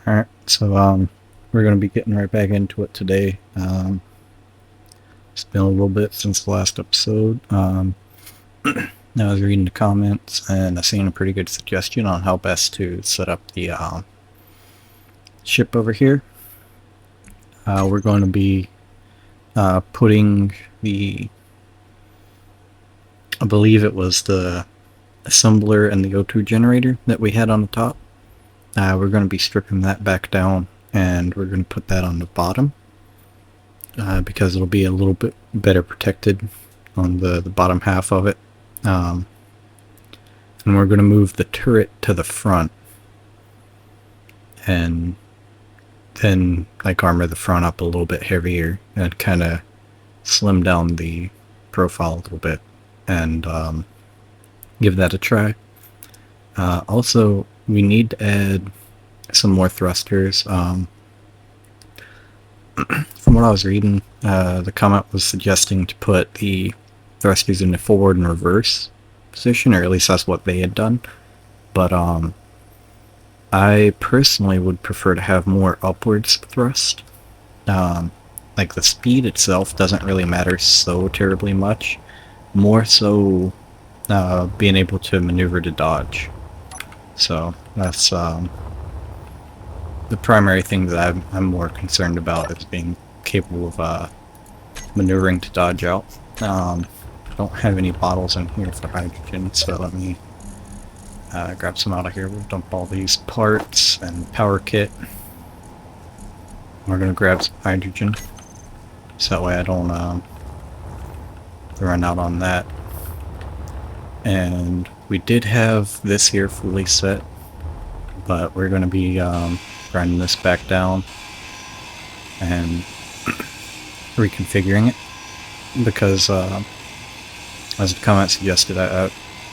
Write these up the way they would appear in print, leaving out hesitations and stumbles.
Alright, so we're going to be getting right back into it today. It's been a little bit since the last episode. I was reading the comments and I seen a pretty good suggestion on how best to set up the ship over here. We're going to be putting the, I believe it was the assembler and the O2 generator that we had on the top. We're going to be stripping that back down and we're going to put that on the bottom because it'll be a little bit better protected on the bottom half of it. And we're going to move the turret to the front and then like armor the front up a little bit heavier and kind of slim down the profile a little bit and give that a try. Also, we need to add some more thrusters. From what I was reading, the comment was suggesting to put the thrusters in the forward and reverse position, or at least that's what they had done. But I personally would prefer to have more upwards thrust. Like the speed itself doesn't really matter so terribly much. More so being able to maneuver to dodge. So that's the primary thing that I'm more concerned about, is being capable of maneuvering to dodge out. I don't have any bottles in here for hydrogen, so let me grab some out of here. We'll dump all these parts and power kit. We're going to grab some hydrogen, so that way I don't run out on that. And we did have this here fully set, but we're going to be grinding this back down and reconfiguring it, because as the comment suggested, I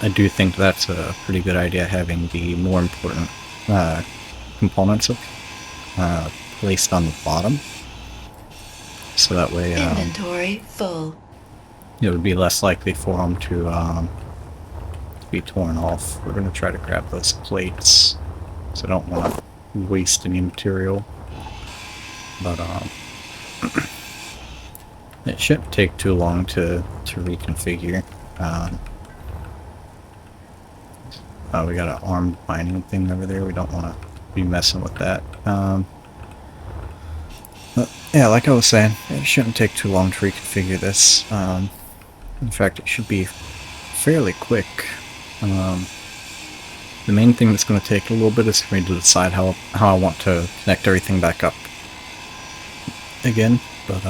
do think that's a pretty good idea, having the more important components placed on the bottom, so that way inventory full. It would be less likely for them to be torn off. We're going to try to grab those plates, so I don't want to waste any material, but it shouldn't take too long to reconfigure. We got an armed mining thing over there. We don't want to be messing with that. But yeah, like I was saying, it shouldn't take too long to reconfigure this. In fact, it should be fairly quick. The main thing that's going to take a little bit is for me to decide how I want to connect everything back up again, but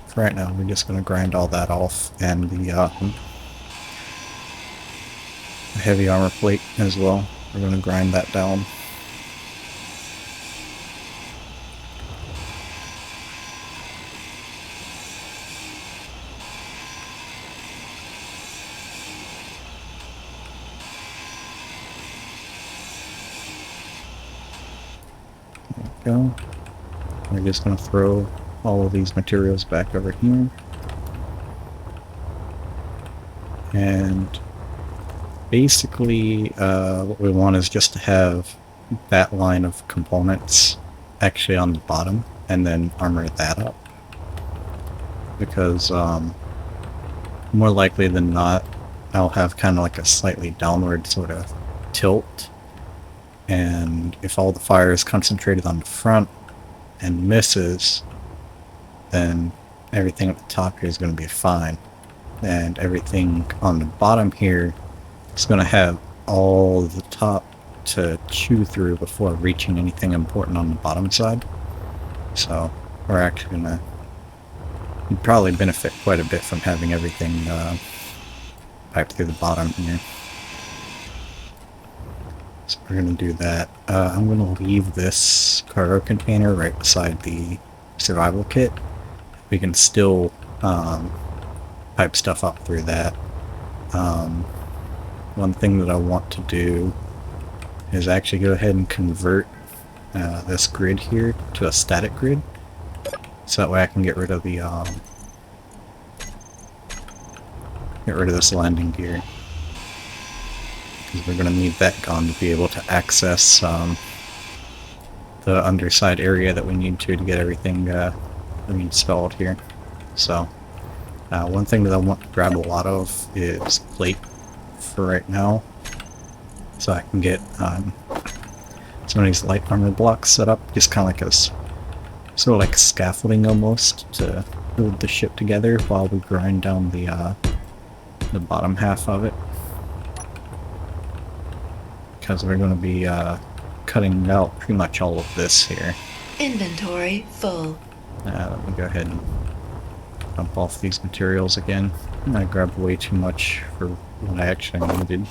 for right now we're just going to grind all that off, and the heavy armor plate as well. We're going to grind that down. Go. We're just going to throw all of these materials back over here, and basically what we want is just to have that line of components actually on the bottom and then armor that up, because more likely than not I'll have kind of like a slightly downward sort of tilt, and if all the fire is concentrated on the front and misses, then everything at the top here is going to be fine, and everything on the bottom here is going to have all the top to chew through before reaching anything important on the bottom side. So we're actually going to probably benefit quite a bit from having everything piped through the bottom here. So we're going to do that. I'm going to leave this cargo container right beside the survival kit. We can still pipe stuff up through that. One thing that I want to do is actually go ahead and convert this grid here to a static grid, so that way I can get rid of the this landing gear. because we're going to need that gun to be able to access the underside area that we need to get everything reinstalled here. So one thing that I want to grab a lot of is plate for right now, so I can get some of these light armor blocks set up, just kind of like a sort of like scaffolding almost, to hold the ship together while we grind down the bottom half of it, because we're going to be cutting out pretty much all of this here. Inventory full. Let me go ahead and dump off these materials again. I grabbed way too much for what I actually needed.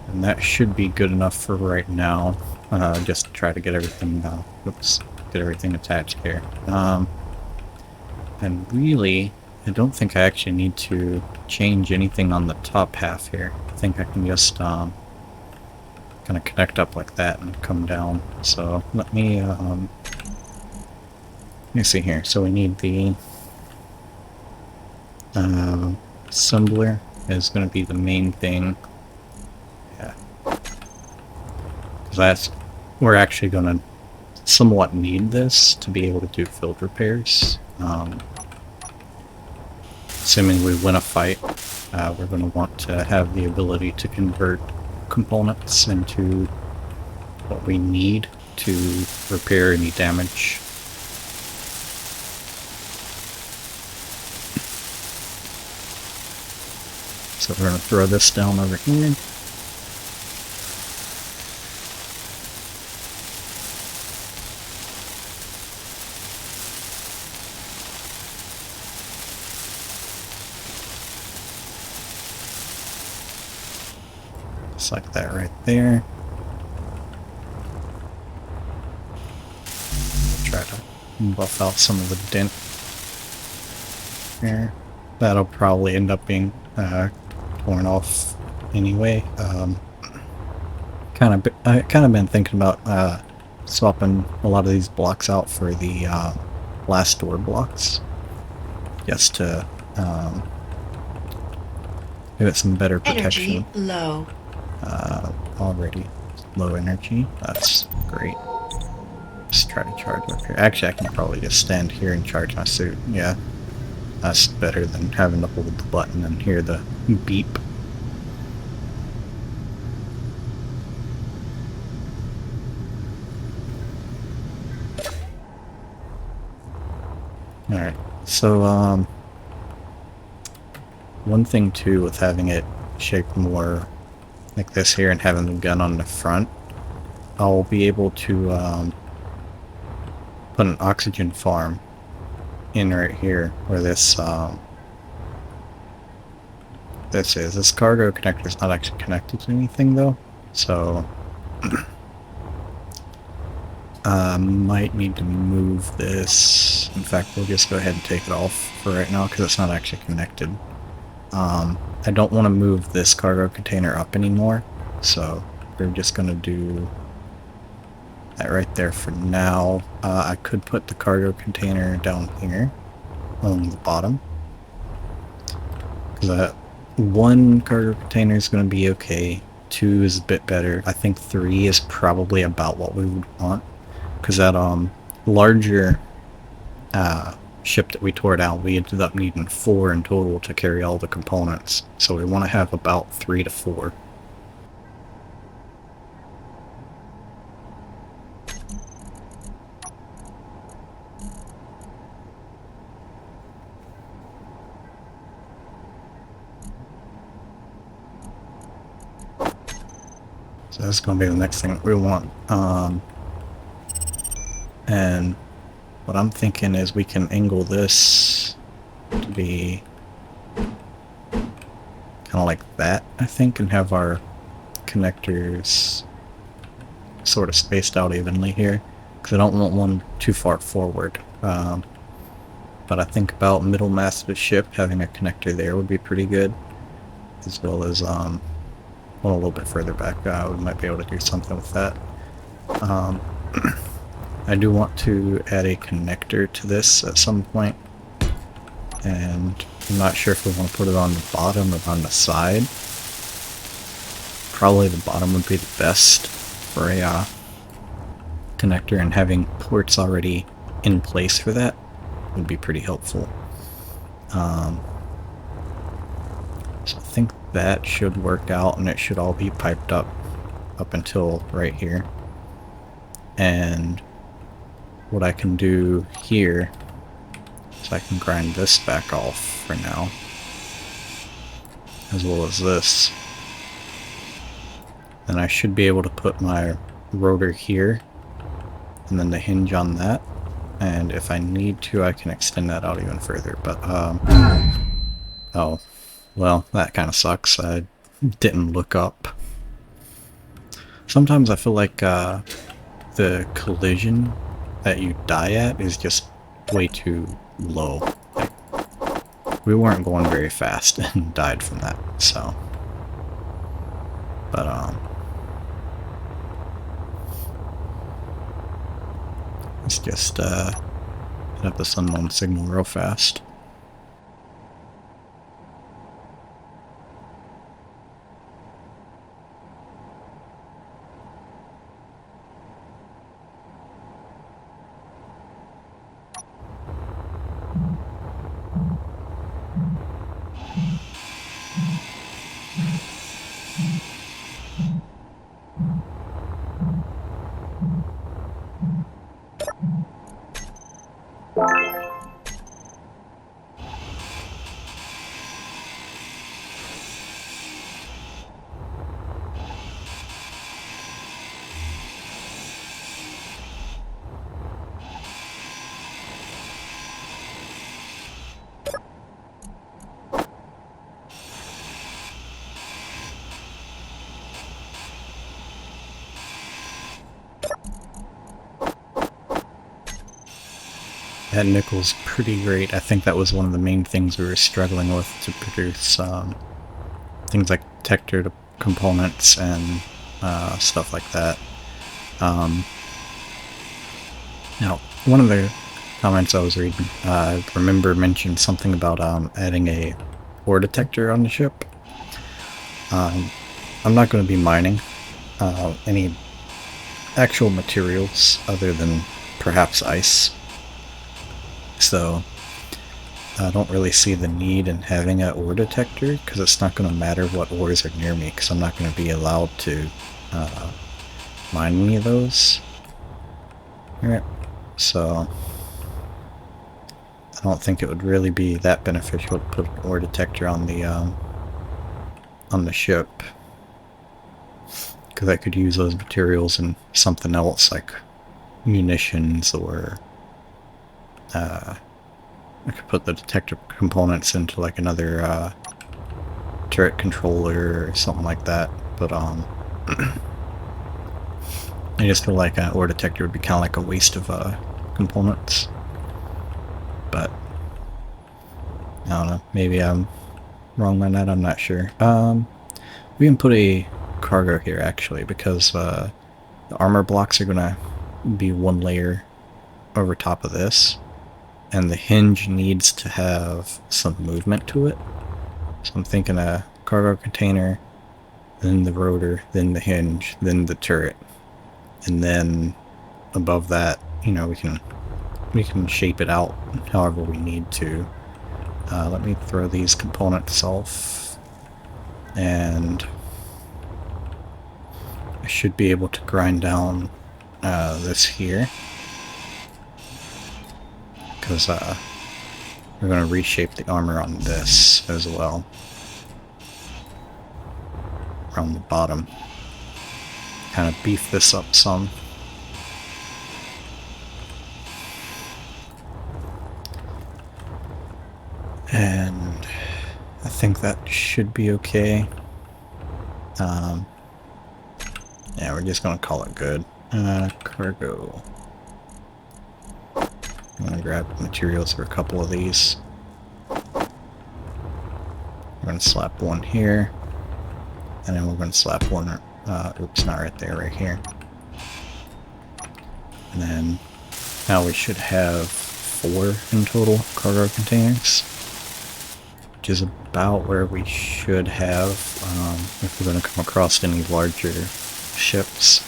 And that should be good enough for right now. Just to try to get everything, get everything attached here. And really, I don't think I actually need to change anything on the top half here. I think I can just kind of connect up like that and come down. So let me see here. So we need the assembler is going to be the main thing. Yeah, because we're actually going to somewhat need this to be able to do field repairs. Assuming we win a fight, we're going to want to have the ability to convert components into what we need to repair any damage. So we're going to throw this down over here. Just like that right there. Try to buff out some of the dent here. That'll probably end up being torn off anyway. I kind of been thinking about swapping a lot of these blocks out for the blast door blocks, just to give it some better protection. Energy low. Already low energy. That's great. Just try to charge up here. Actually, I can probably just stand here and charge my suit. Yeah, that's better than having to hold the button and hear the beep. Alright, so one thing too with having it shaped more like this here and having the gun on the front, I'll be able to put an oxygen farm in right here where this this cargo connector is not actually connected to anything though, so might need to move this. In fact, we'll just go ahead and take it off for right now because it's not actually connected. I don't want to move this cargo container up anymore, so we're just going to do that right there for now. I could put the cargo container down here on the bottom, because one cargo container is going to be okay, 2 is a bit better. I think 3 is probably about what we would want, because that larger ship that we tore down, we ended up needing 4 in total to carry all the components, so we want to have about 3 to 4. So that's going to be the next thing we want. And what I'm thinking is we can angle this to be kind of like that, I think, and have our connectors sort of spaced out evenly here, because I don't want one too far forward. But I think about middle mast of the ship, having a connector there would be pretty good, as well as one a little bit further back. We might be able to do something with that. I do want to add a connector to this at some point, and I'm not sure if we want to put it on the bottom or on the side. Probably the bottom would be the best for a connector, and having ports already in place for that would be pretty helpful. So I think that should work out, and it should all be piped up until right here. And what I can do here is I can grind this back off for now, as well as this. Then I should be able to put my rotor here, and then the hinge on that. And if I need to, I can extend that out even further. But, oh, well, that kind of sucks. I didn't look up. Sometimes I feel like the collision that you die at is just way too low. Like, we weren't going very fast and died from that, so. But, let's just hit up this unknown signal real fast. That nickel's pretty great. I think that was one of the main things we were struggling with to produce things like detector components and stuff like that. Now, one of the comments I was reading, I remember mentioned something about adding a ore detector on the ship. I'm not going to be mining any actual materials other than perhaps ice. So I don't really see the need in having an ore detector, because it's not going to matter what ores are near me, because I'm not going to be allowed to mine any of those. Alright, so I don't think it would really be that beneficial to put an ore detector on the ship, because I could use those materials in something else, like munitions, or I could put the detector components into like another turret controller or something like that. But I just feel like an ore detector would be kind of like a waste of components. But I don't know, maybe I'm wrong on that, I'm not sure. We can put a cargo here actually, because the armor blocks are gonna be one layer over top of this, and the hinge needs to have some movement to it. So I'm thinking a cargo container, then the rotor, then the hinge, then the turret, and then above that, you know, we can shape it out however we need to. Let me throw these components off, and I should be able to grind down this here, because we're going to reshape the armor on this as well, around the bottom. Kind of beef this up some. And I think that should be okay. Yeah, we're just going to call it good. Cargo. I'm going to grab materials for a couple of these. We're going to slap one here, and then we're going to slap one, oops, not right there, right here. And then Now we should have 4 in total cargo containers, which is about where we should have if we're going to come across any larger ships.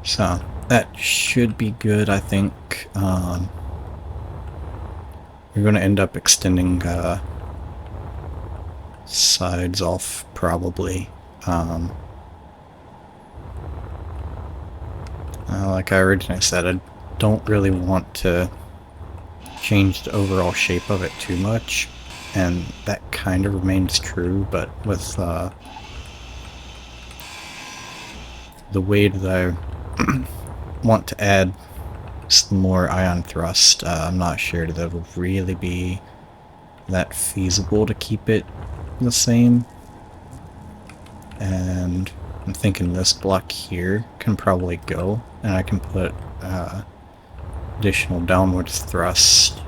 So that should be good, I think. We're going to end up extending sides off, probably. Like I originally said, I don't really want to change the overall shape of it too much, and that kind of remains true, but with the way that I want to add some more ion thrust, I'm not sure that it will really be that feasible to keep it the same. And I'm thinking this block here can probably go, and I can put additional downward thrust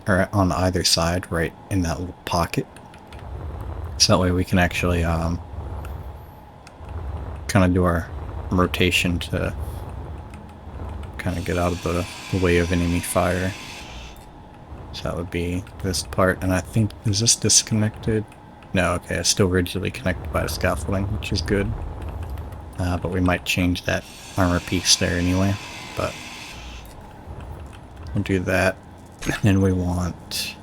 or on either side right in that little pocket. So that way we can actually kind of do our rotation to kind of get out of the way of enemy fire. So that would be this part, and I think, is this disconnected? No, okay, it's still rigidly connected by the scaffolding, which is good. But we might change that armor piece there anyway, but we'll do that. And then we want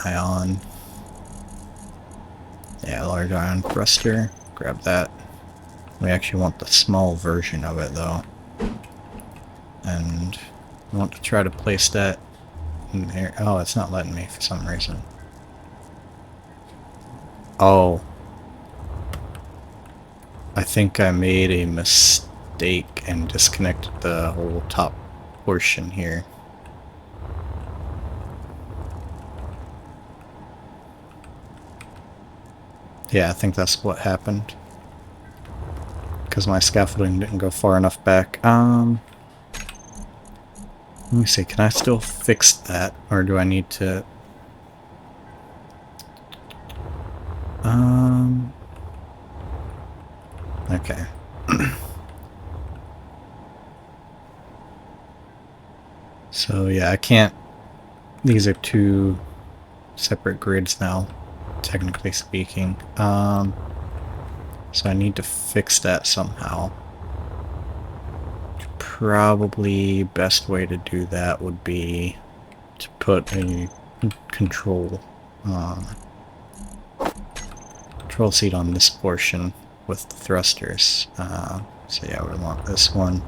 ion. Yeah, large ion thruster. Grab that. We actually want the small version of it though. And we want to try to place that in there. Oh, it's not letting me for some reason. Oh. I think I made a mistake and disconnected the whole top portion here. Yeah, I think that's what happened. Because my scaffolding didn't go far enough back. Let me see, can I still fix that? Or do I need to... Okay. So yeah, I can't... These are 2 separate grids now, technically speaking. So I need to fix that somehow. Probably best way to do that would be to put a control seat on this portion with the thrusters. So yeah, we want this one.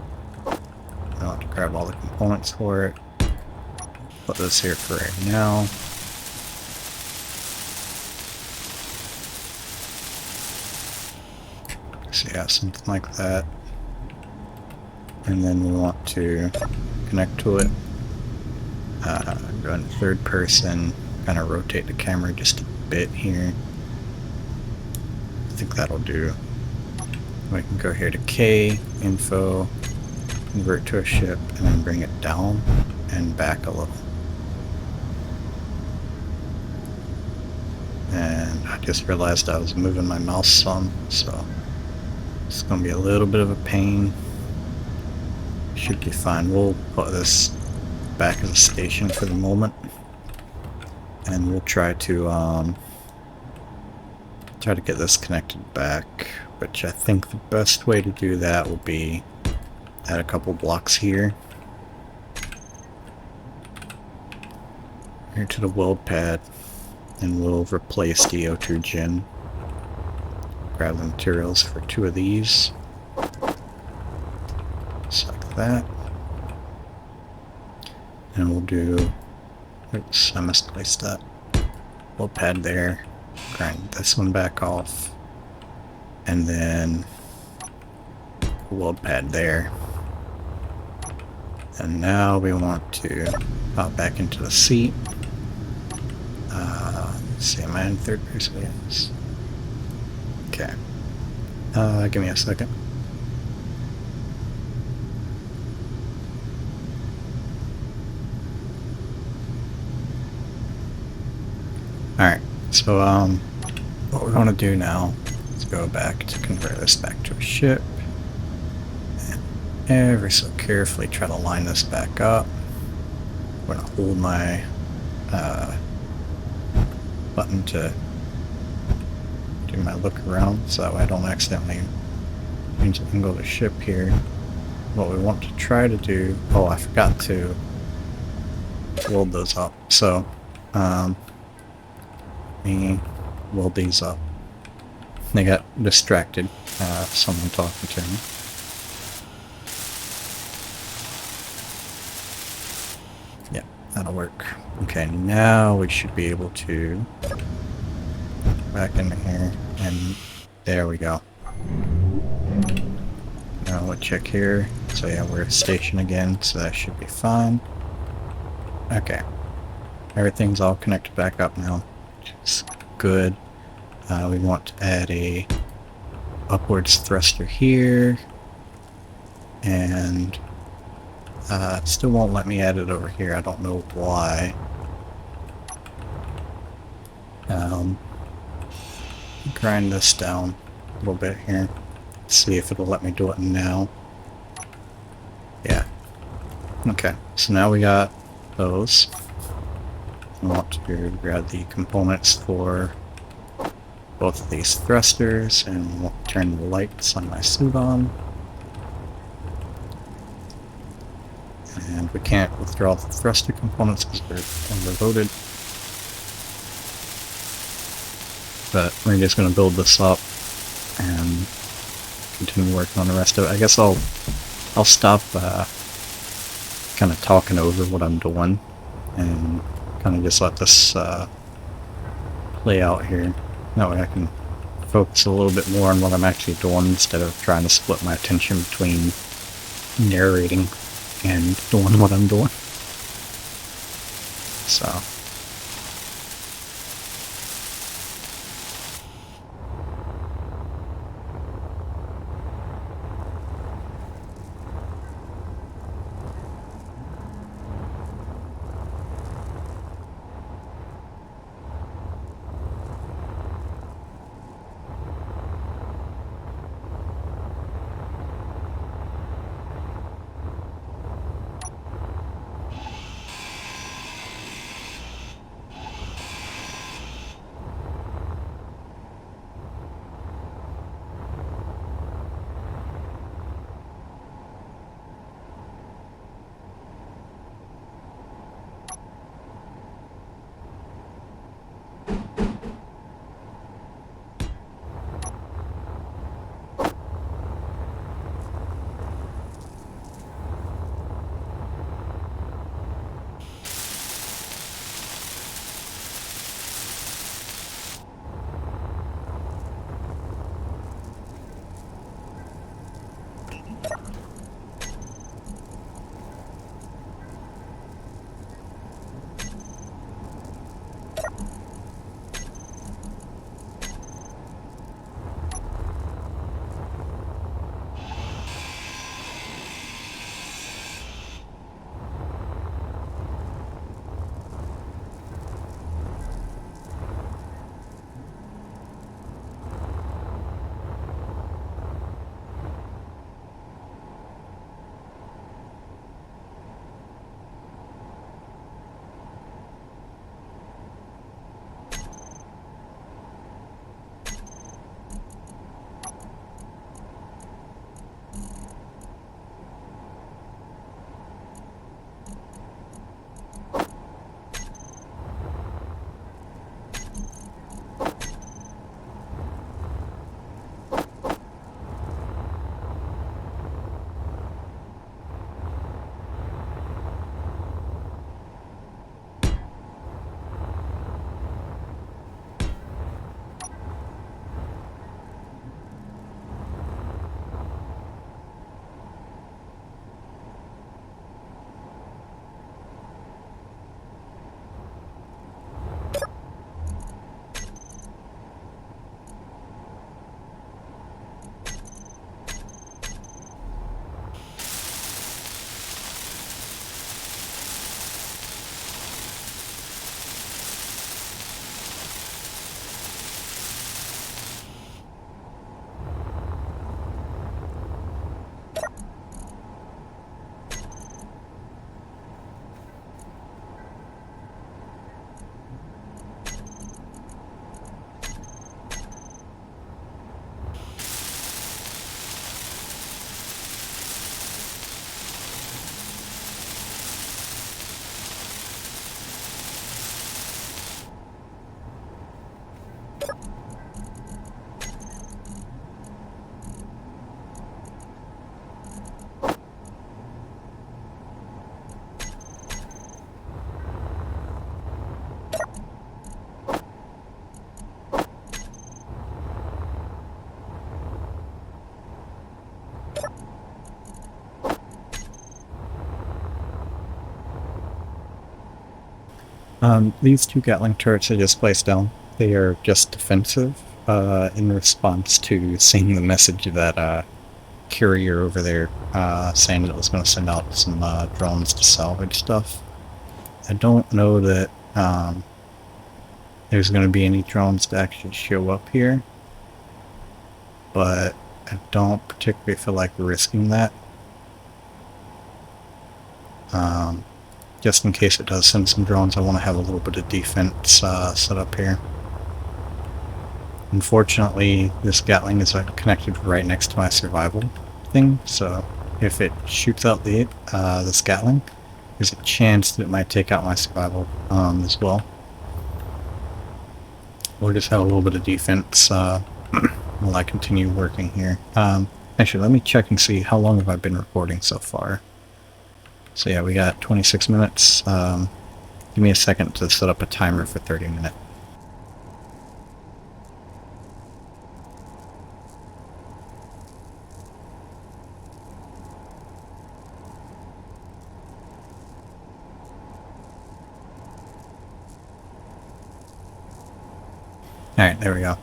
I want to grab all the components for it. Put this here for right now. So yeah, something like that. And then we want to connect to it. Go in third person, kind of rotate the camera just a bit here. I think that'll do. We can go here to K, info, convert to a ship, and then bring it down and back a little. And I just realized I was moving my mouse some, so it's going to be a little bit of a pain. Should be fine. We'll put this back as a station for the moment, and we'll try to get this connected back, which I think the best way to do that will be add a couple blocks here to the weld pad, and we'll replace the O2 gen. Grab the materials for 2 of these, just like that. And we'll do, oops, I misplaced that. Weld pad there, grind this one back off, and then weld pad there. And now we want to pop back into the seat. Let's see, am I in third person? Yes. Okay. Give me a second. Alright, so what we want to do now is go back to convert this back to a ship. ever so carefully try to line this back up. I'm gonna hold my button to do my look around so that way I don't accidentally change the angle of the ship here. What we want to try to do, oh, I forgot to weld those up. So, let me weld these up. They got distracted, someone talking to me. Yeah, that'll work. Okay, now we should be able to back in here, and there we go. Now we'll check here. So yeah, we're at station again, so that should be fine. Okay. Everything's all connected back up now, which is good. We want to add a upwards thruster here, and it still won't let me add it over here. I don't know why. Grind this down a little bit here. See if it'll let me do it now. Yeah. Okay, so now we got those. I want to grab the components for both of these thrusters, and we'll turn the lights on my suit on. And we can't withdraw the thruster components because they're overloaded. But we're just going to build this up and continue working on the rest of it. I guess I'll stop kind of talking over what I'm doing and kind of just let this play out here. That way I can focus a little bit more on what I'm actually doing instead of trying to split my attention between narrating and doing what I'm doing. So These two Gatling turrets I just placed down, they are just defensive, in response to seeing the message that, courier over there, saying that it was going to send out some, drones to salvage stuff. I don't know that, there's going to be any drones to actually show up here, but I don't particularly feel like risking that. Just in case it does send some drones, I want to have a little bit of defense set up here. Unfortunately, this Gatling is connected right next to my survival thing, so if it shoots out this Gatling, there's a chance that it might take out my survival as well. We'll just have a little bit of defense while I continue working here. Actually, let me check and see how long have I been recording so far. So yeah, we got 26 minutes. Give me a second to set up a timer for 30 minutes. Alright, there we go.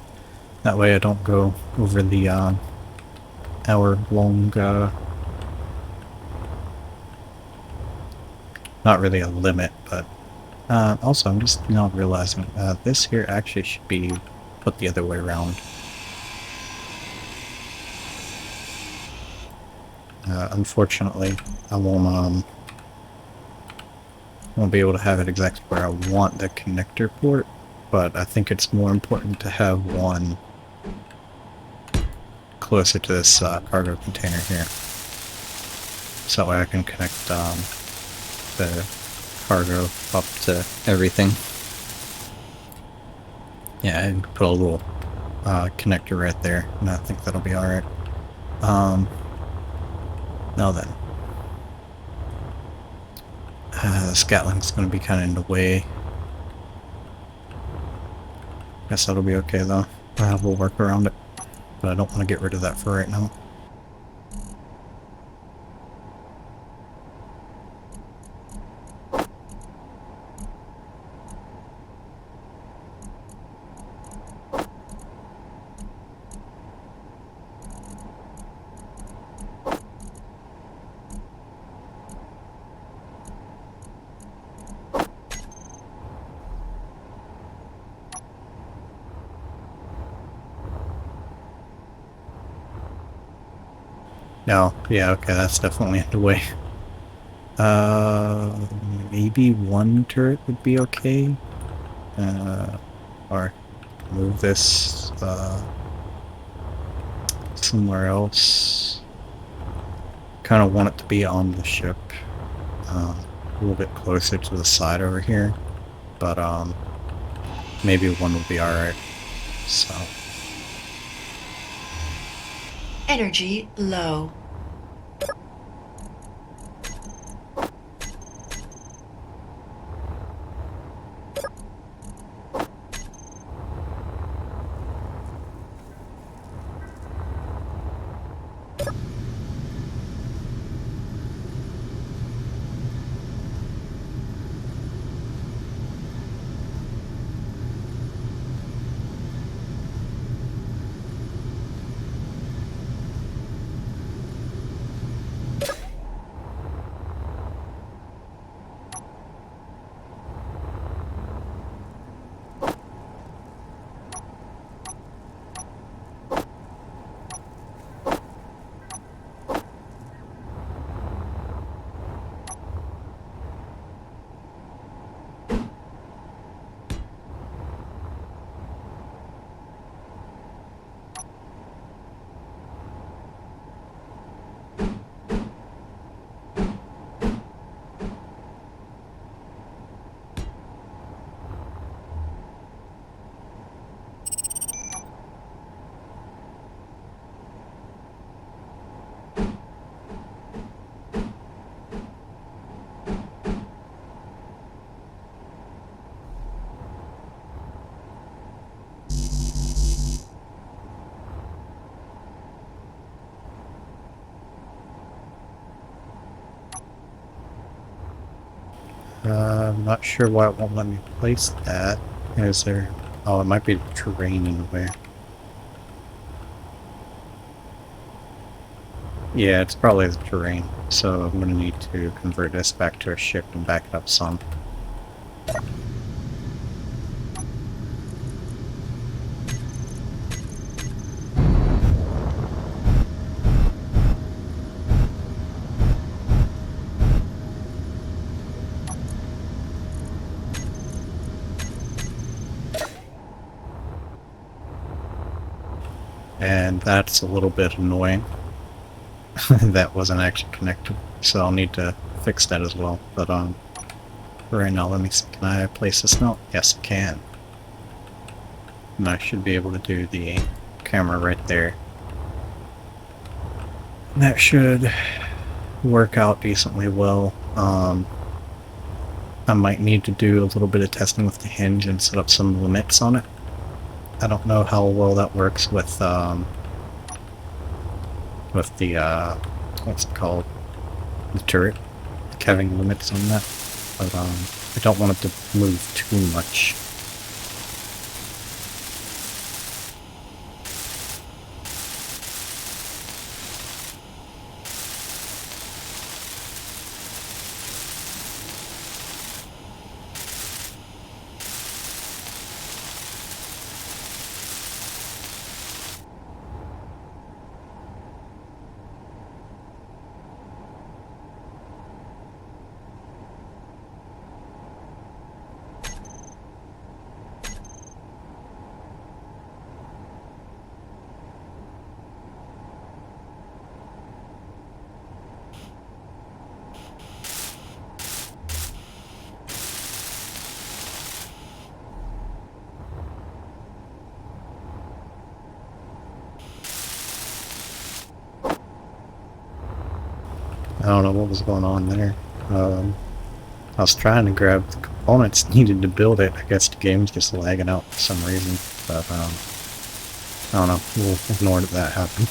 That way I don't go over the hour-long, not really a limit, but also I'm just now realizing this here actually should be put the other way around. Unfortunately, I won't be able to have it exactly where I want the connector port, but I think it's more important to have one closer to this cargo container here. So that way I can connect the cargo up to everything. Yeah, and put a little connector right there, and I think that'll be alright. Now then. This Gatling's going to be kind of in the way. Guess that'll be okay though. We'll work around it. But I don't want to get rid of that for right now. No, yeah, okay, that's definitely in the way. Maybe one turret would be okay. Or move this, somewhere else. Kind of want it to be on the ship. A little bit closer to the side over here. But, maybe one would be alright. So. Energy low. I'm not sure why it won't let me place that. Is there... Oh, it might be terrain in the way. Yeah, it's probably the terrain. So I'm gonna need to convert this back to a ship and back it up some. And that's a little bit annoying. That wasn't actually connected, so I'll need to fix that as well. But for right now, let me see. Can I place this now? Yes, I can. And I should be able to do the camera right there. And that should work out decently well. I might need to do a little bit of testing with the hinge and set up some limits on it. I don't know how well that works with the what's it called? The turret. Like having limits on that. But I don't want it to move too much. I don't know what was going on there. I was trying to grab the components needed to build it. I guess the game's just lagging out for some reason. But I don't know. We'll ignore that happened.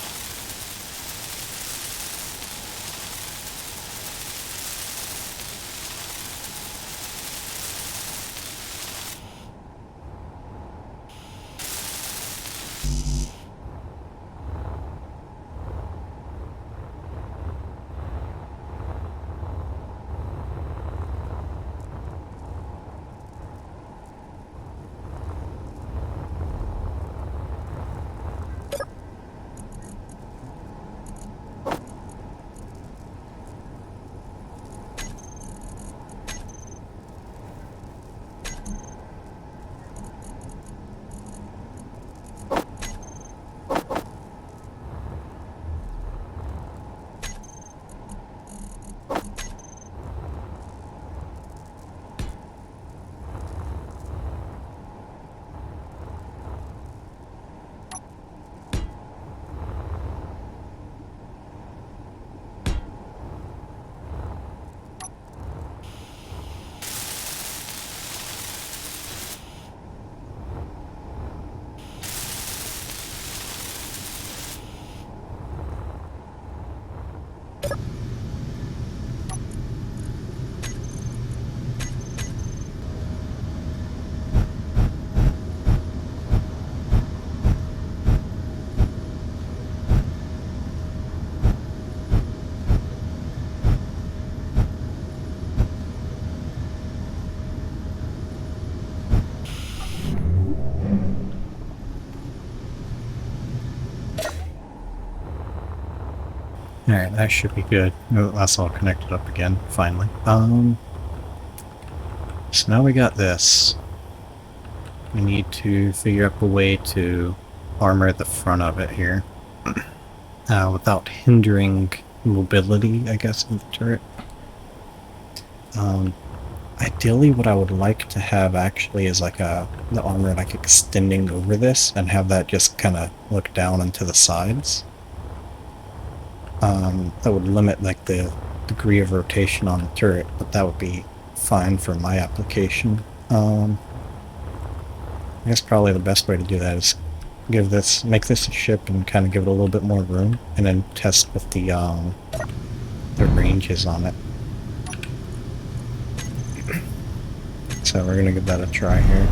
Alright, that should be good. Oh, that's all connected up again, finally. So now we got this. We need to figure out a way to armor the front of it here. Without hindering mobility, I guess, of the turret. Ideally, what I would like to have actually is like the armor like extending over this and have that just kind of look down into the sides. That would limit like the degree of rotation on the turret, but that would be fine for my application. I guess probably the best way to do that is make this a ship and kind of give it a little bit more room, and then test with the ranges on it. So we're gonna give that a try here.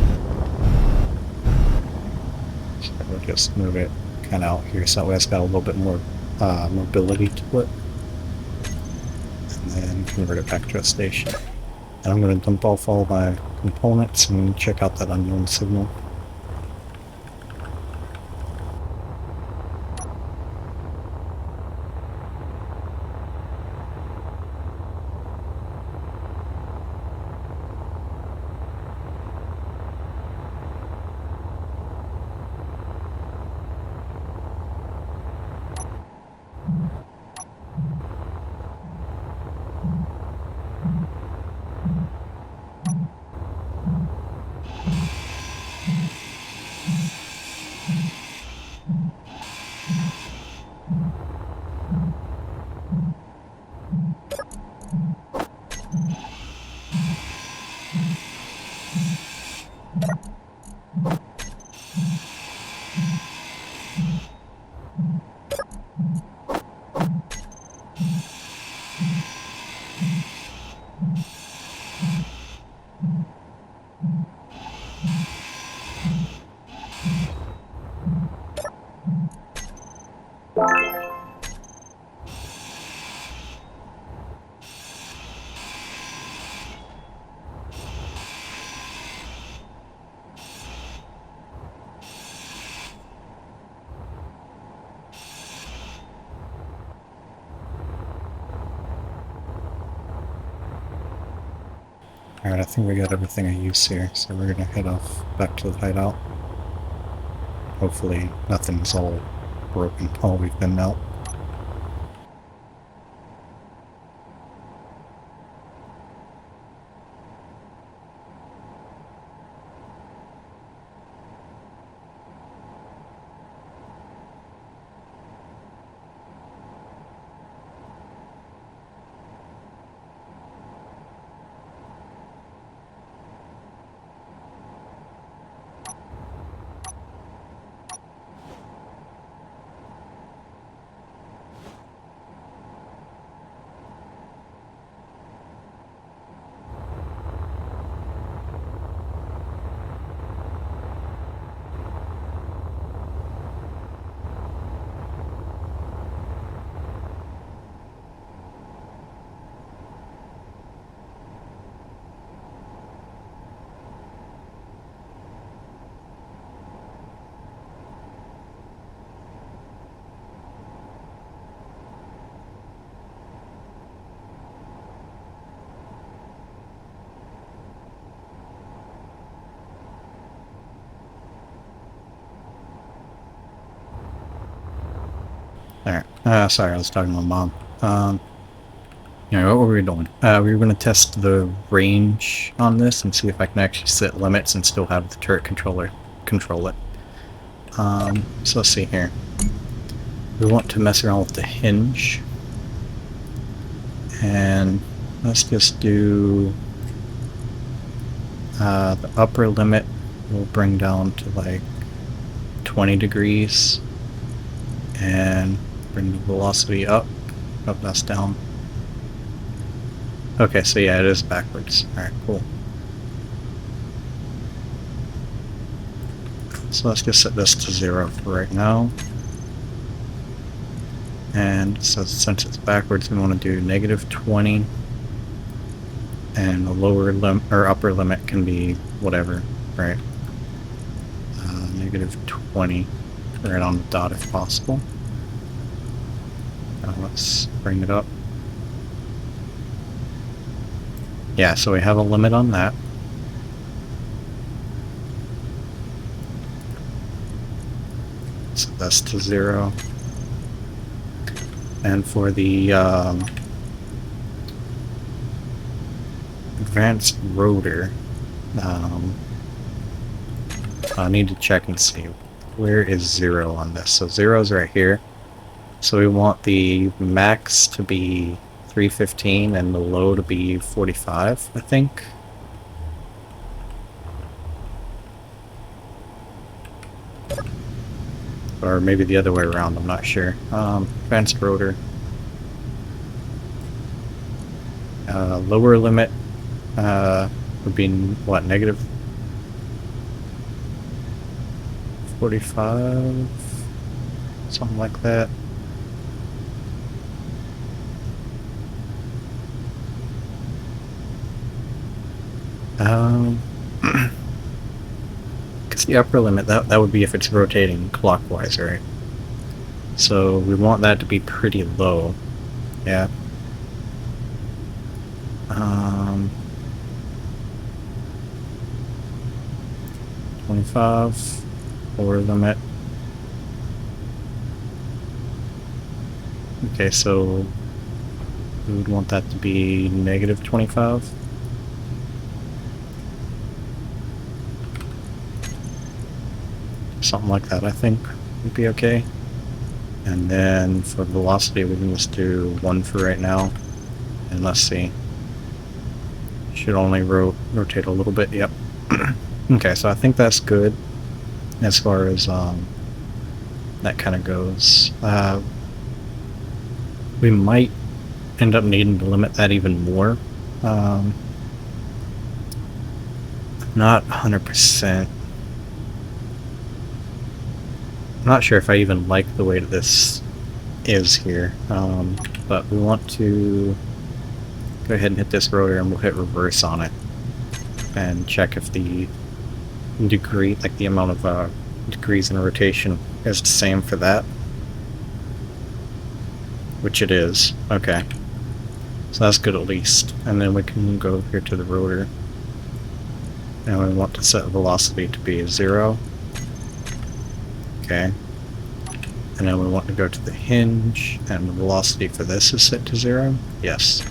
So we'll just move it kind of out here so that way it's got a little bit more mobility to it. And then convert it back to a station. And I'm going to dump off all my components and check out that unknown signal. Alright, I think we got everything I use here, so we're gonna head off back to the hideout. Hopefully nothing's all broken while we've been out. Alright, sorry, I was talking to my mom. What were we doing? We were going to test the range on this and see if I can actually set limits and still have the turret controller control it. So let's see here. We want to mess around with the hinge. And let's just do the upper limit we'll bring down to like 20 degrees and bring the velocity up. Oh, that's down. Okay, so yeah, it is backwards. Alright, cool. So let's just set this to 0 for right now. And so since it's backwards, we want to do -20. And the lower limit or upper limit can be whatever, right? -20, right on the dot if possible. Now let's bring it up. Yeah, so we have a limit on that. Set this to 0. And for the advanced rotor, I need to check and see where is 0 on this. So 0 is right here. So we want the max to be 315 and the low to be 45, I think. Or maybe the other way around, I'm not sure. Advanced rotor. Lower limit would be, what, negative 45? Something like that. Because the upper limit, that would be if it's rotating clockwise, right? So we want that to be pretty low. Yeah. 25 lower limit. Okay, so we would want that to be negative 25. Something like that, I think, would be okay. And then for velocity, we can just do 1 for right now. And let's see. Should only rotate a little bit, yep. Okay, so I think that's good as far as that kind of goes. We might end up needing to limit that even more. Not 100%. I'm not sure if I even like the way that this is here, but we want to go ahead and hit this rotor and we'll hit reverse on it and check if the degree, like the amount of degrees in rotation is the same for that. Which it is. Okay. So that's good at least. And then we can go over here to the rotor. And we want to set velocity to be 0. Okay. And then we want to go to the hinge, and the velocity for this is set to 0. Yes.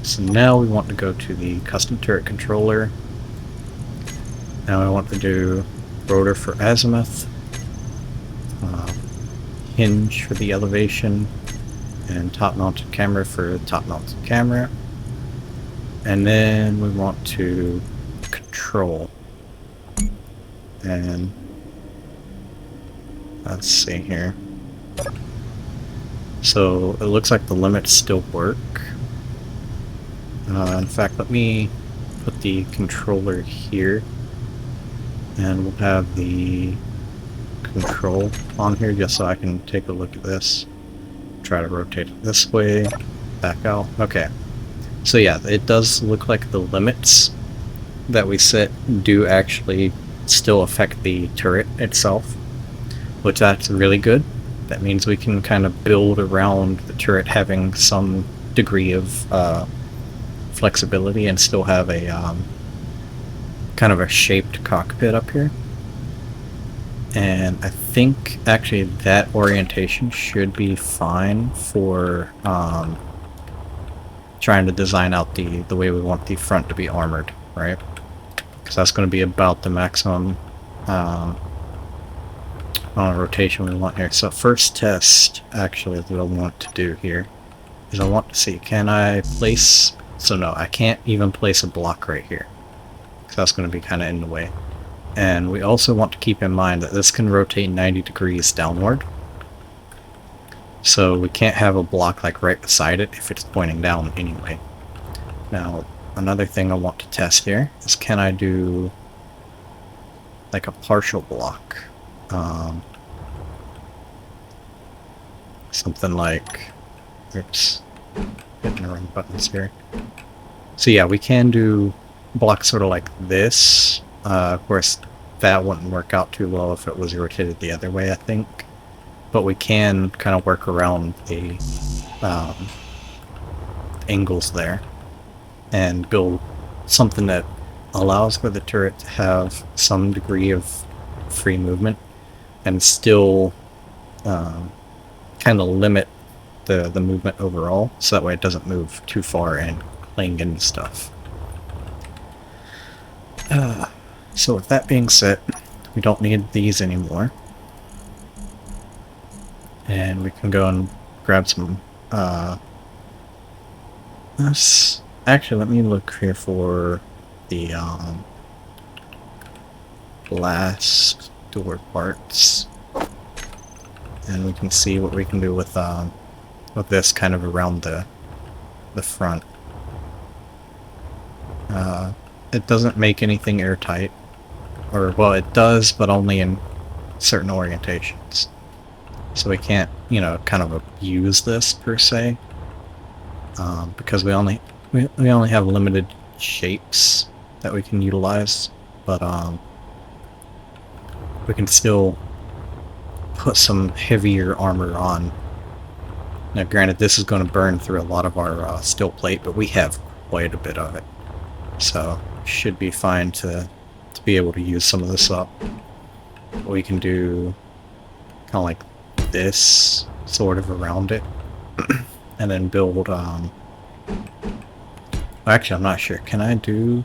So now we want to go to the custom turret controller. Now we want to do rotor for azimuth, hinge for the elevation, and top-mounted camera for top-mounted camera. And then we want to control. And let's see here. So it looks like the limits still work. In fact, let me put the controller here. And we'll have the control on here just so I can take a look at this. Try to rotate it this way, back out. Okay. So yeah, it does look like the limits that we set do actually still affect the turret itself, which that's really good. That means we can kind of build around the turret having some degree of flexibility and still have a kind of a shaped cockpit up here. And I think actually that orientation should be fine for trying to design out the way we want the front to be armored, right? Because that's going to be about the maximum amount of rotation we want here. So first test, actually, what I want to do here is I want to see, can I place... So no, I can't even place a block right here. Because that's going to be kind of in the way. And we also want to keep in mind that this can rotate 90 degrees downward. So we can't have a block like right beside it if it's pointing down anyway. Now, another thing I want to test here is, can I do like a partial block? Something like... Oops. Hitting the wrong buttons here. So yeah, we can do blocks sort of like this. Of course, that wouldn't work out too well if it was rotated the other way, I think. But we can kind of work around the angles there and build something that allows for the turret to have some degree of free movement and still kind of limit the movement overall, so that way it doesn't move too far and cling into stuff. So with that being said, we don't need these anymore. And we can go and grab some, actually, let me look here for the, blast door parts. And we can see what we can do with this kind of around the front. it doesn't make anything airtight. Or, well, it does, but only in certain orientations. So we can't, you know, kind of abuse this per se, because we only have limited shapes that we can utilize, but we can still put some heavier armor on. Now, granted, this is going to burn through a lot of our steel plate, but we have quite a bit of it, so should be fine to be able to use some of this up. We can do kind of like this sort of around it, and then build. Actually, I'm not sure. Can I do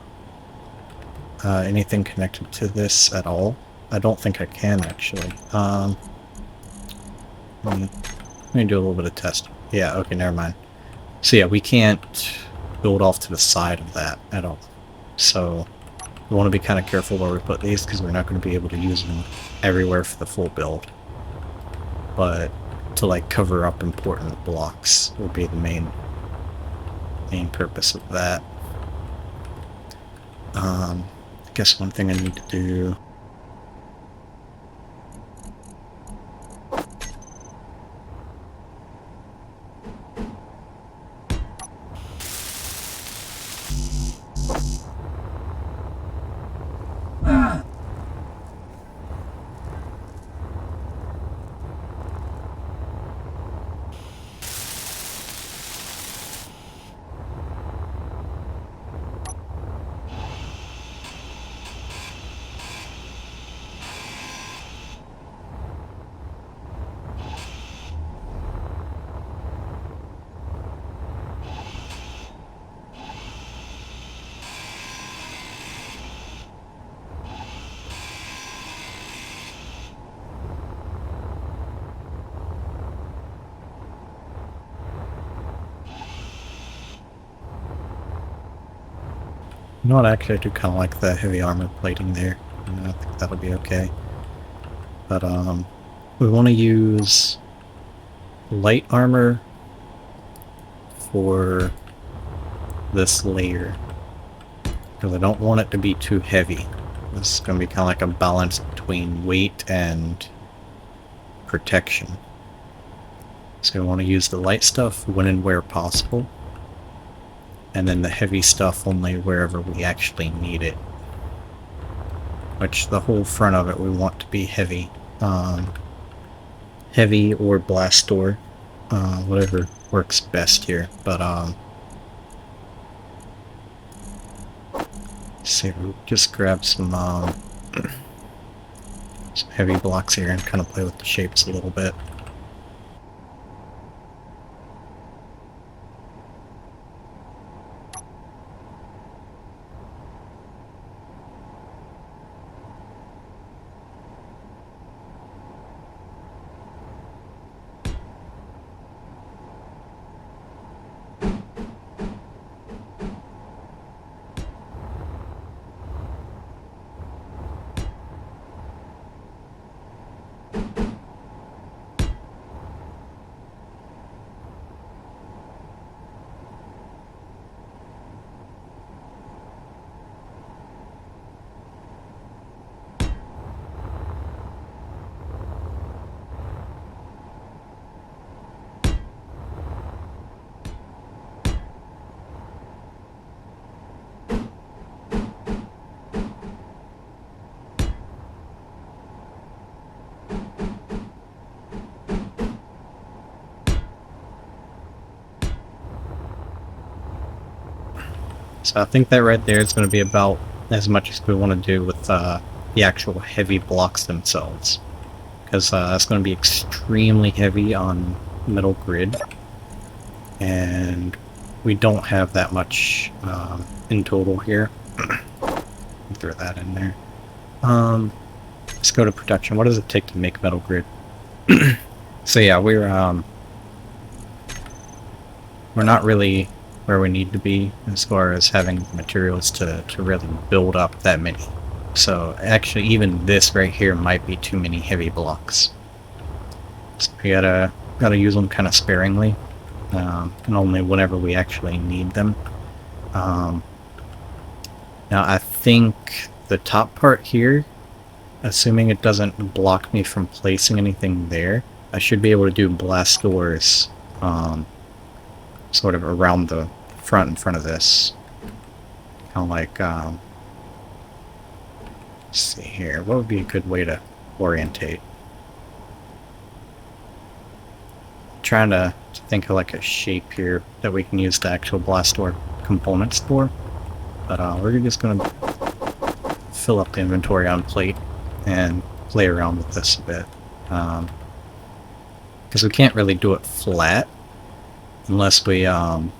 anything connected to this at all? I don't think I can actually. Let me do a little bit of test. Yeah, okay, never mind. So yeah, we can't build off to the side of that at all. So we want to be kind of careful where we put these, because we're not going to be able to use them everywhere for the full build. But to like cover up important blocks would be the main purpose of that. I guess one thing I need to do. You know what, actually I do kind of like the heavy armor plating there. I think that'll be okay. But we want to use light armor for this layer, because I don't want it to be too heavy. This is going to be kind of like a balance between weight and protection. So we want to use the light stuff when and where possible, and then the heavy stuff only wherever we actually need it. Which the whole front of it we want to be heavy. Heavy or blast door, whatever works best here. But see, we'll just grab some heavy blocks here and kind of play with the shapes a little bit. So I think that right there is going to be about as much as we want to do with the actual heavy blocks themselves. Because that's going to be extremely heavy on metal grid. And we don't have that much in total here. Throw that in there. Let's go to production. What does it take to make metal grid? So yeah, we're not really where we need to be as far as having materials to really build up that many. So actually even this right here might be too many heavy blocks. So we gotta use them kind of sparingly, and only whenever we actually need them. Now I think the top part here, assuming it doesn't block me from placing anything there, I should be able to do blast doors sort of around the front in front of this. Kind of like, let's see here, what would be a good way to orientate? Trying to think of like a shape here that we can use the actual blast door components for. But we're just going to fill up the inventory on plate and play around with this a bit. Because we can't really do it flat unless we kind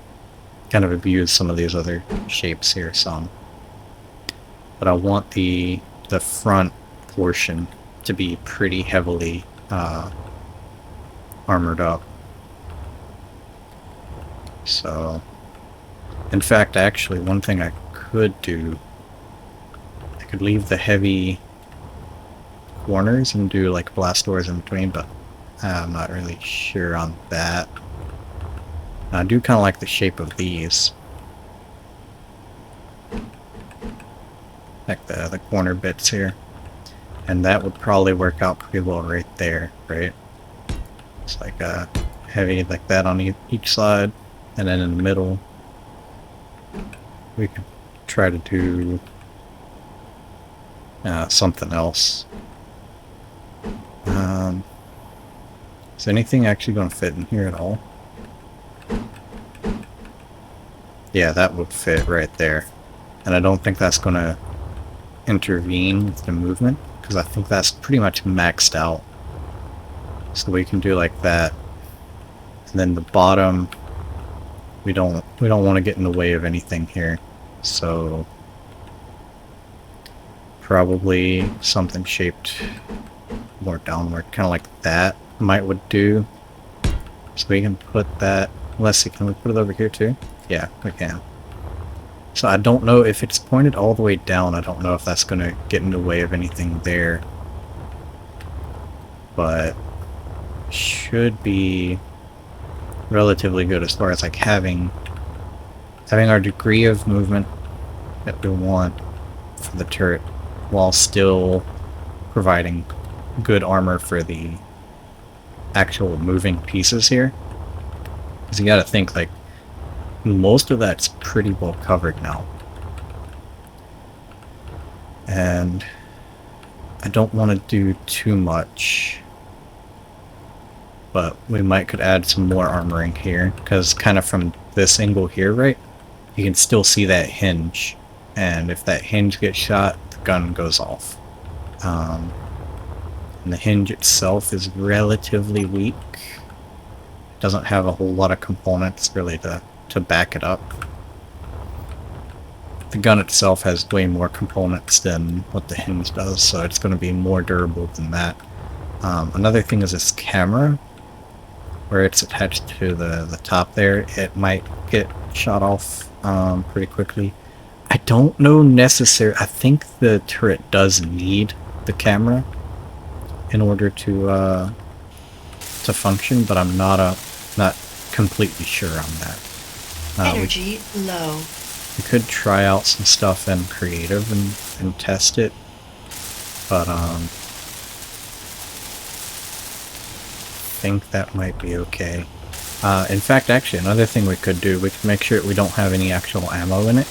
of abuse some of these other shapes here some. But I want the front portion to be pretty heavily armored up. So, in fact, actually, one thing I could do, I could leave the heavy corners and do like blast doors in between, but I'm not really sure on that. I do kind of like the shape of these. Like the corner bits here. And that would probably work out pretty well right there, right? It's like a heavy like that on each side. And then in the middle, we could try to do something else. Is anything actually going to fit in here at all? Yeah, that would fit right there. And I don't think that's going to intervene with the movement, because I think that's pretty much maxed out. So we can do like that. And then the bottom, we don't want to get in the way of anything here. So probably something shaped more downward, kind of like that would do. So we can put that. Let's see, can we put it over here too? Yeah, we can. So I don't know if it's pointed all the way down. I don't know if that's going to get in the way of anything there. But should be relatively good as far as like having our degree of movement that we want for the turret while still providing good armor for the actual moving pieces here. Because you gotta think, like, most of that's pretty well covered now. And I don't want to do too much, but we could add some more armoring here, because kind of from this angle here, right, you can still see that hinge, and if that hinge gets shot, the gun goes off. And the hinge itself is relatively weak. It doesn't have a whole lot of components really to back it up. The gun itself has way more components than what the hinge does, so it's going to be more durable than that. Another thing is this camera, where it's attached to the top there. It might get shot off pretty quickly. I don't know necessarily. I think the turret does need the camera in order to function, but I'm not completely sure on that. Energy low. We could try out some stuff in creative and test it, but I think that might be okay. In fact, actually, another thing we could do, we could make sure we don't have any actual ammo in it,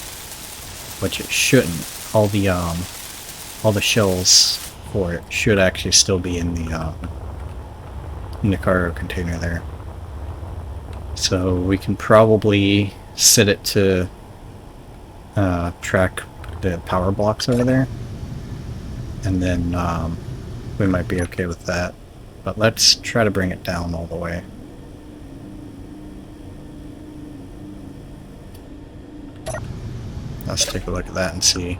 which it shouldn't. All the shells for it should actually still be in the cargo container there. So we can probably set it to track the power blocks over there, and then we might be okay with that. But let's try to bring it down all the way. Let's take a look at that and see,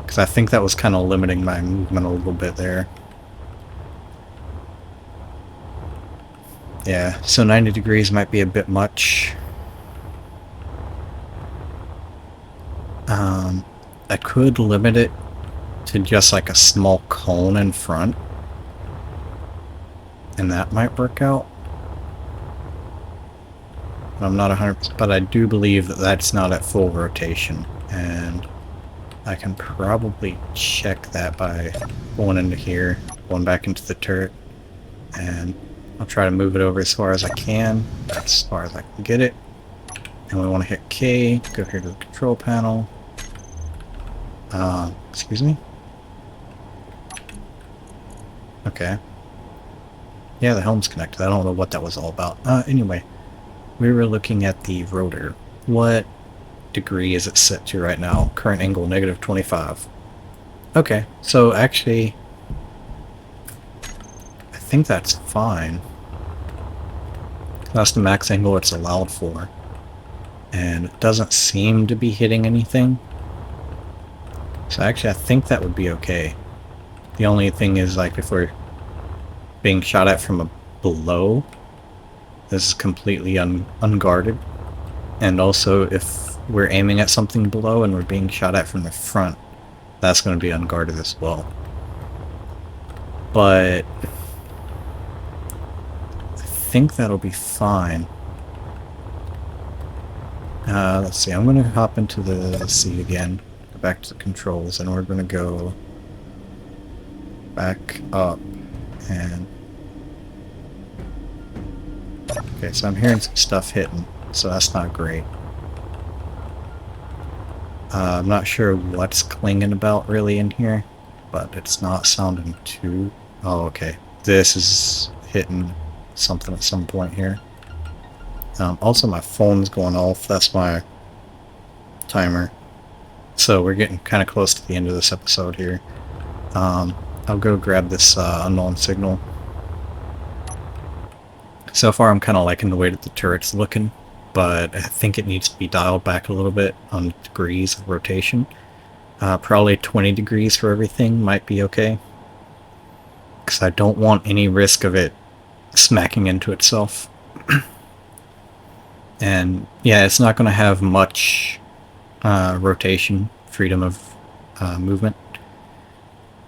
because I think that was kind of limiting my movement a little bit there. Yeah, so 90 degrees might be a bit much. I could limit it to just like a small cone in front, and that might work out. I'm not 100%, but I do believe that that's not at full rotation, and I can probably check that by going into here, going back into the turret, and I'll try to move it over as far as I can, as far as I can get it. And we want to hit K, go here to the control panel. Excuse me? Okay. Yeah, the helm's connected. I don't know what that was all about. Anyway, we were looking at the rotor. What degree is it set to right now? Current angle, -25. Okay, so actually, I think that's fine. That's the max angle it's allowed for. And it doesn't seem to be hitting anything. So actually, I think that would be okay. The only thing is, like, if we're being shot at from below, this is completely unguarded. And also, if we're aiming at something below and we're being shot at from the front, that's going to be unguarded as well. But I think that'll be fine. Let's see, I'm going to hop into the seat again, go back to the controls, and we're going to go back up and... Okay, so I'm hearing some stuff hitting, so that's not great. I'm not sure what's clinging about really in here, but it's not sounding too... Oh, okay. This is hitting something at some point here. Also, my phone's going off. That's my timer. So we're getting kind of close to the end of this episode here. I'll go grab this unknown signal. So far, I'm kind of liking the way that the turret's looking, but I think it needs to be dialed back a little bit on degrees of rotation. Probably 20 degrees for everything might be okay, because I don't want any risk of it smacking into itself. And yeah, it's not going to have much rotation, freedom of movement,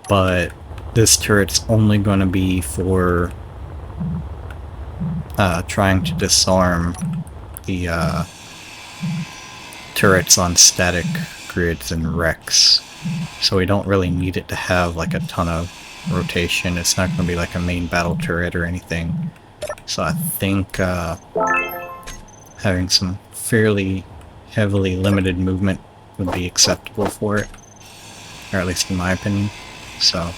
but this turret's only going to be for trying to disarm the turrets on static grids and wrecks. So we don't really need it to have like a ton of rotation. It's not going to be like a main battle turret or anything. So I think having some fairly heavily limited movement would be acceptable for it, or at least in my opinion. So I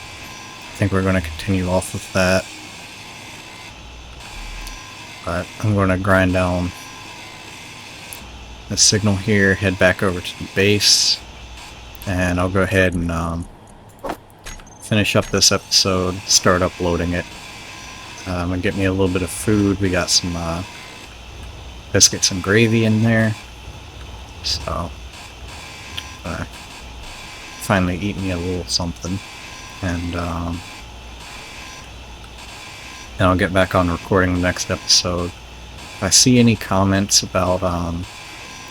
think we're going to continue off with that. But I'm going to grind down the signal here, head back over to the base, and I'll go ahead and finish up this episode, start uploading it. I'm going to get me a little bit of food. We got some biscuits and gravy in there. So, finally eat me a little something. And I'll get back on recording the next episode. If I see any comments about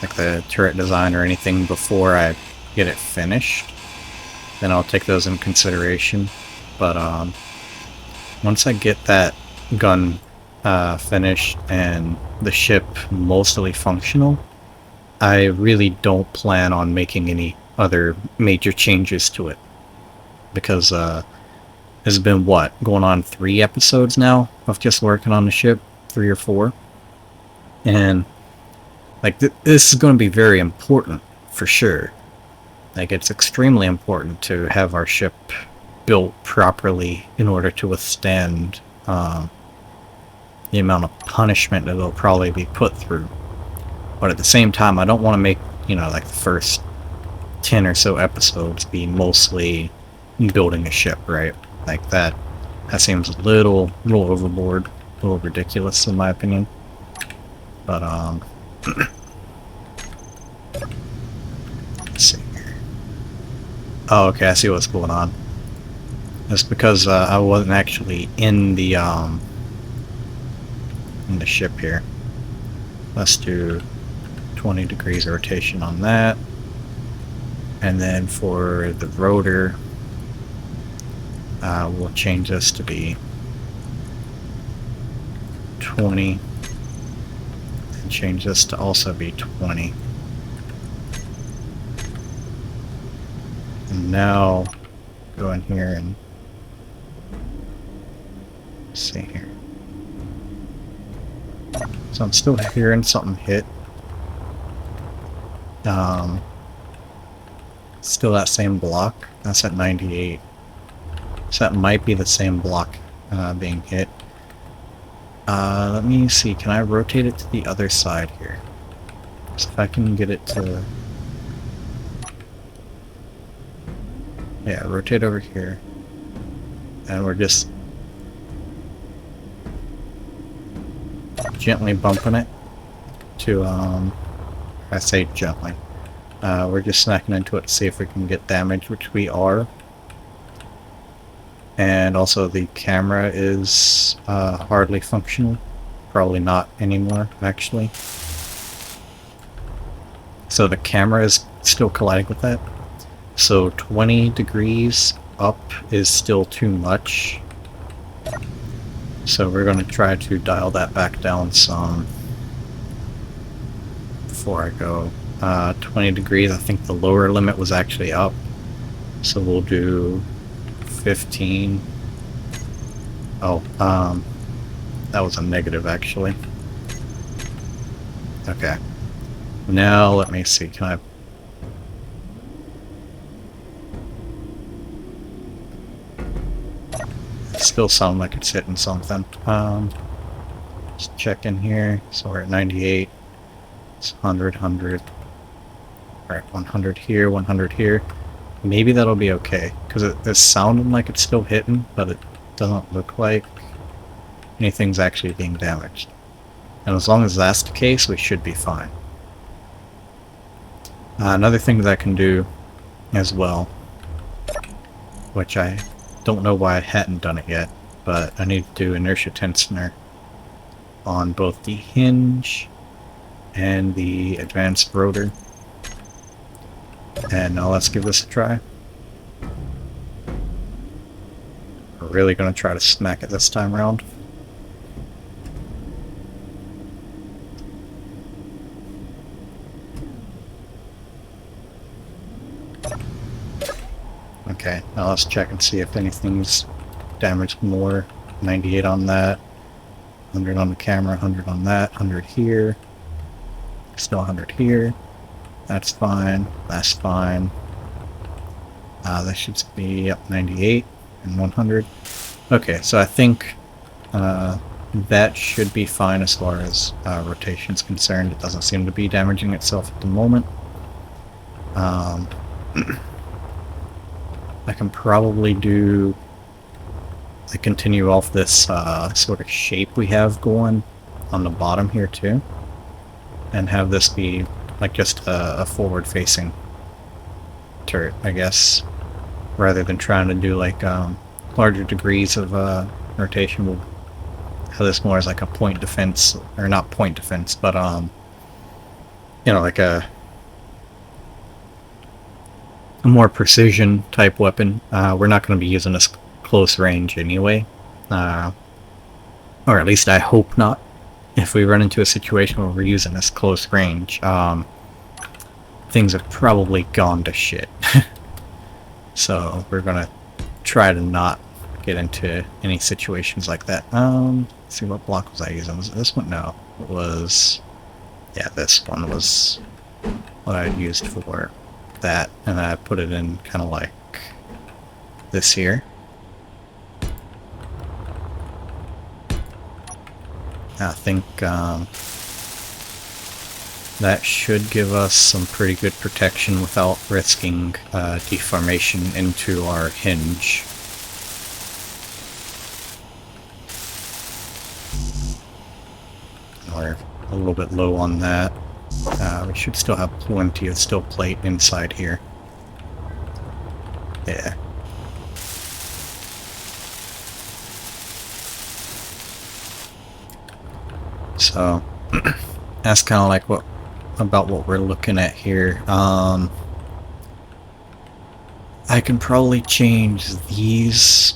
like the turret design or anything before I get it finished, then I'll take those in consideration. But once I get that gun finished and the ship mostly functional, I really don't plan on making any other major changes to it. Because it's been, what, going on 3 episodes now of just working on the ship? 3 or 4? And, like, this is going to be very important, for sure. Like, it's extremely important to have our ship built properly in order to withstand the amount of punishment that it'll probably be put through. But at the same time, I don't want to make, you know, like the first 10 or so episodes be mostly building a ship, right? Like that seems a little overboard, a little ridiculous in my opinion. But let's see here. Oh, okay, I see what's going on. It's because I wasn't actually in the ship here. Let's do 20 degrees of rotation on that. And then for the rotor, we'll change this to be 20. And change this to also be 20. And now go in here and see here. So I'm still hearing something hit. Still that same block. That's at 98. So that might be the same block being hit. Let me see. Can I rotate it to the other side here? So if I can get it to... Yeah, rotate over here. And we're just gently bumping it to, I say gently. We're just snacking into it to see if we can get damage, which we are. And also the camera is hardly functional. Probably not anymore, actually. So the camera is still colliding with that. So 20 degrees up is still too much. So we're going to try to dial that back down some before I go. 20 degrees, I think the lower limit was actually up. So we'll do 15. Oh, that was a negative actually. Okay. Now let me see, can I... Still sound like it's hitting something. Just check in here. So we're at 98. It's 100, 100. Alright, 100 here, 100 here. Maybe that'll be okay, because it's sounding like it's still hitting, but it doesn't look like anything's actually being damaged. And as long as that's the case, we should be fine. Another thing that I can do as well, which I don't know why I hadn't done it yet, but I need to do inertia tensioner on both the hinge and the advanced rotor. And now let's give this a try. We're really going to try to smack it this time around. Okay, now let's check and see if anything's damaged more. 98 on that, 100 on the camera, 100 on that, 100 here, still 100 here. That's fine, that's fine. That should be up 98 and 100. Okay, so I think that should be fine as far as rotation is concerned. It doesn't seem to be damaging itself at the moment. I can probably do... I continue off this sort of shape we have going on the bottom here too, and have this be like just a forward-facing turret, I guess, rather than trying to do like larger degrees of rotation. We'll have this more as like a point defense, or not point defense, but you know, like a more precision type weapon. We're not going to be using this close range anyway, or at least I hope not. If we run into a situation where we're using this close range, things have probably gone to shit. So we're gonna try to not get into any situations like that. Let's see, what block was I using? Was it this one? No, it was... yeah, this one was what I used for that, and I put it in kind of like this here. I think that should give us some pretty good protection without risking deformation into our hinge. We're a little bit low on that. We should still have plenty of steel plate inside here. Yeah. So that's kind of like what we're looking at here. I can probably change these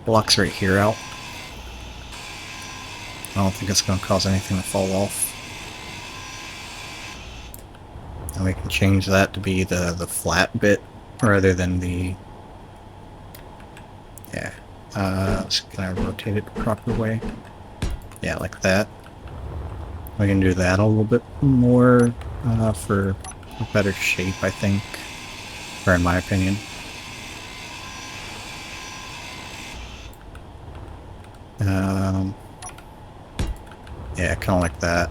blocks right here out. I don't think it's going to cause anything to fall off. And we can change that to be the flat bit rather than the, yeah, so can I rotate it the proper way? Yeah, like that. We can do that a little bit more for a better shape, I think, or in my opinion. Yeah, kind of like that.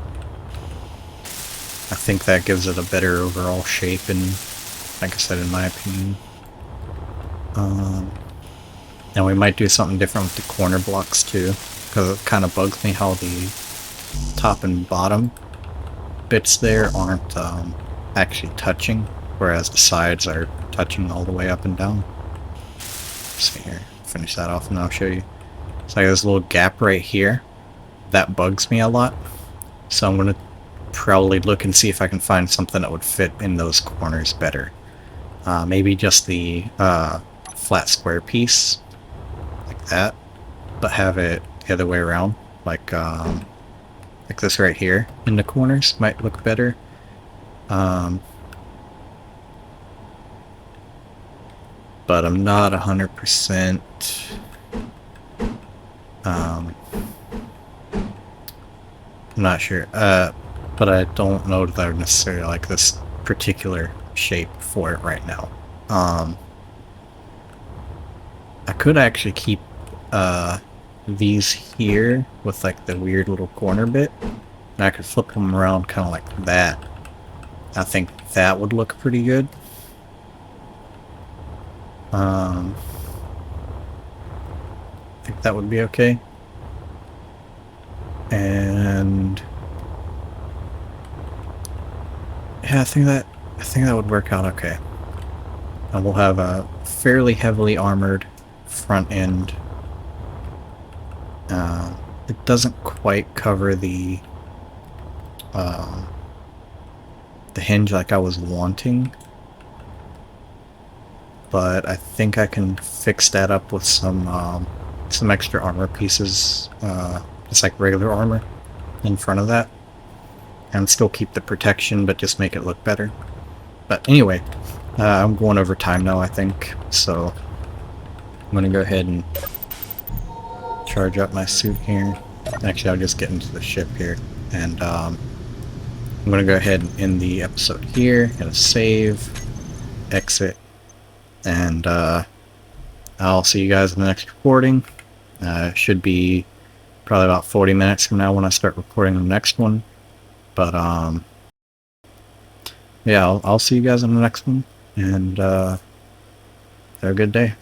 I think that gives it a better overall shape, and like I said, in my opinion. And we might do something different with the corner blocks too, because it kind of bugs me how the top and bottom bits there aren't actually touching, whereas the sides are touching all the way up and down. Let's see here, finish that off and I'll show you. It's like this little gap right here. That bugs me a lot. So I'm going to probably look and see if I can find something that would fit in those corners better. Maybe just the flat square piece, like that, but have it the other way around, like this right here in the corners might look better. But I'm not 100%. I'm not sure. But I don't know that I would necessarily like this particular shape for it right now. I could actually keep these here with like the weird little corner bit, and I could flip them around kind of like that. I think that would look pretty good. I think that would be okay. And yeah, I think that would work out okay. And we'll have a fairly heavily armored front end. It doesn't quite cover the hinge like I was wanting, but I think I can fix that up with some extra armor pieces, just like regular armor in front of that, and still keep the protection but just make it look better. But anyway, I'm going over time now, I think, so I'm gonna go ahead and charge up my suit here. Actually, I'll just get into the ship here, and I'm gonna go ahead and end the episode here. Gonna save, exit, and I'll see you guys in the next recording. Should be probably about 40 minutes from now when I start recording the next one. But yeah, I'll see you guys in the next one, and have a good day.